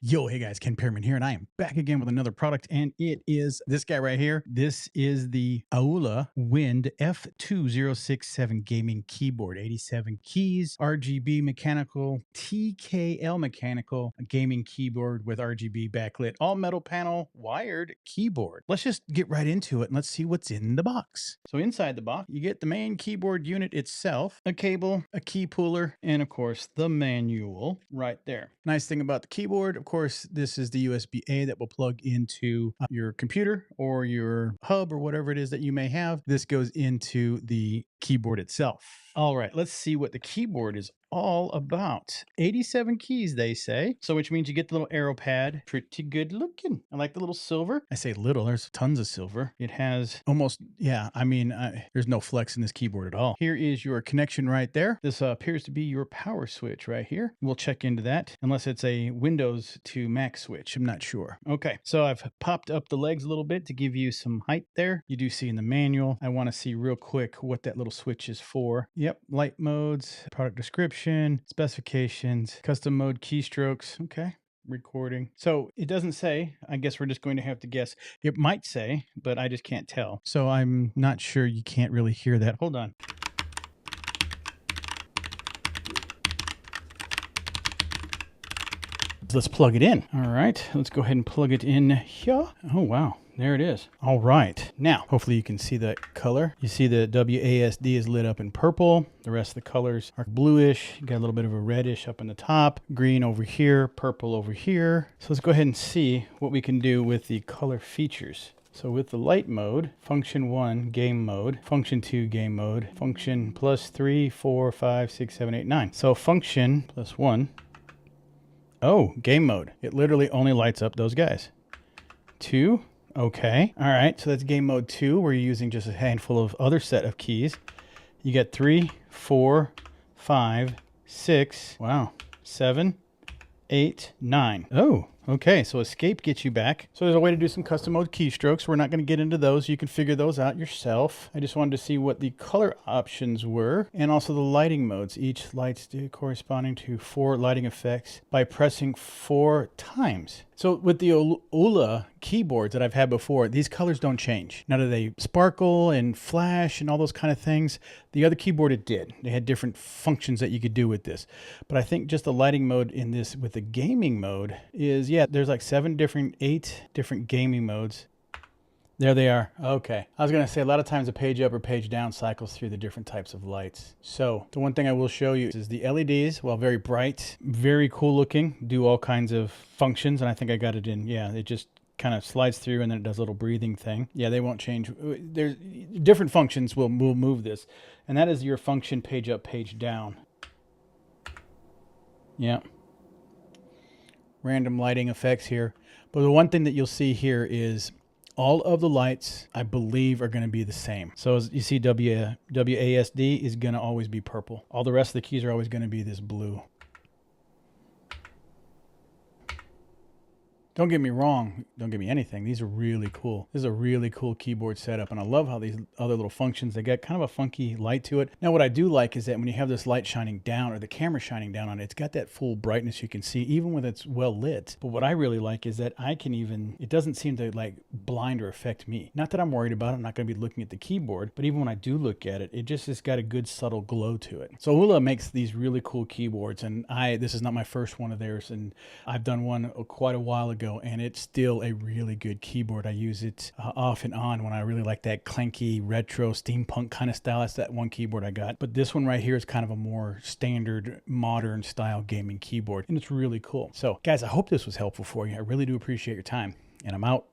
Yo, hey guys, Ken Pearman here, and I am back again with another product, and it is this guy right here. This is the Aula Wind F2067 Gaming Keyboard. 87 keys, RGB mechanical, TKL mechanical, gaming keyboard with RGB backlit, all metal panel, wired keyboard. Let's just get right into it and let's see what's in the box. So inside the box, you get the main keyboard unit itself, a cable, a key puller, and of course the manual right there. Nice thing about the keyboard, of course, this is the USB-A that will plug into your computer or your hub or whatever it is that you may have. This goes into the keyboard itself. All right, let's see what the keyboard is all about. 87 keys, they say. So which means you get the little arrow pad. Pretty good looking. I like the little silver. I say little, there's tons of silver. It has almost, there's no flex in this keyboard at all. Here is your connection right there. This appears to be your power switch right here. We'll check into that unless it's a Windows to Mac switch. I'm not sure. Okay, so I've popped up the legs a little bit to give you some height there. You do see in the manual. I want to see real quick what that little switch is for. Yep, light modes, product description, specifications, custom mode keystrokes. Okay. Recording. So it doesn't say. I guess we're just going to have to guess. It might say, but I just can't tell. So I'm not sure. You can't really hear that. Hold on. Let's plug it in. All right, let's go ahead and plug it in here. Oh, wow. There it is. All right. Now, hopefully you can see the color. You see the WASD is lit up in purple. The rest of the colors are bluish. You got a little bit of a reddish up in the top, green over here, purple over here. So let's go ahead and see what we can do with the color features. So with the light mode, function 1, game mode, function 2, game mode, function +3, 4, 5, 6, 7, 8, 9. So function +1. Oh, game mode. It literally only lights up those guys. 2. Okay. All right. So that's game mode 2, where you're using just a handful of other set of keys. You get 3, 4, 5, 6. Wow. 7, 8, 9. Oh, okay. So escape gets you back. So there's a way to do some custom mode keystrokes. We're not going to get into those. You can figure those out yourself. I just wanted to see what the color options were and also the lighting modes. Each lights corresponding to 4 lighting effects by pressing 4 times. So with the Aula keyboards that I've had before, these colors don't change. Now do they sparkle and flash and all those kind of things? The other keyboard, it did. They had different functions that you could do with this. But I think just the lighting mode in this with the gaming mode is, yeah, there's like 8 different gaming modes. There they are. Okay. I was going to say a lot of times a page up or page down cycles through the different types of lights. So the one thing I will show you is the LEDs, well, very bright, very cool looking, do all kinds of functions. And I think I got it in. Yeah, it just kind of slides through and then it does a little breathing thing. Yeah, they won't change. There's different functions will move this. And that is your function page up, page down. Yeah. Random lighting effects here. But the one thing that you'll see here is all of the lights, I believe, are going to be the same. So as you see, WASD is going to always be purple. All the rest of the keys are always going to be this blue. Don't get me wrong. Don't give me anything. These are really cool. This is a really cool keyboard setup. And I love how these other little functions, they got kind of a funky light to it. Now, what I do like is that when you have this light shining down or the camera shining down on it, it's got that full brightness you can see even when it's well lit. But what I really like is that I can even, it doesn't seem to like blind or affect me. Not that I'm worried about it. I'm not going to be looking at the keyboard, but even when I do look at it, it just has got a good subtle glow to it. So Aula makes these really cool keyboards, and this is not my first one of theirs, and I've done one quite a while ago, and it's still a really good keyboard. I use it off and on when I really like that clanky retro steampunk kind of style. That's that one keyboard I got. But this one right here is kind of a more standard modern style gaming keyboard, and it's really cool. So guys, I hope this was helpful for you. I really do appreciate your time, and I'm out.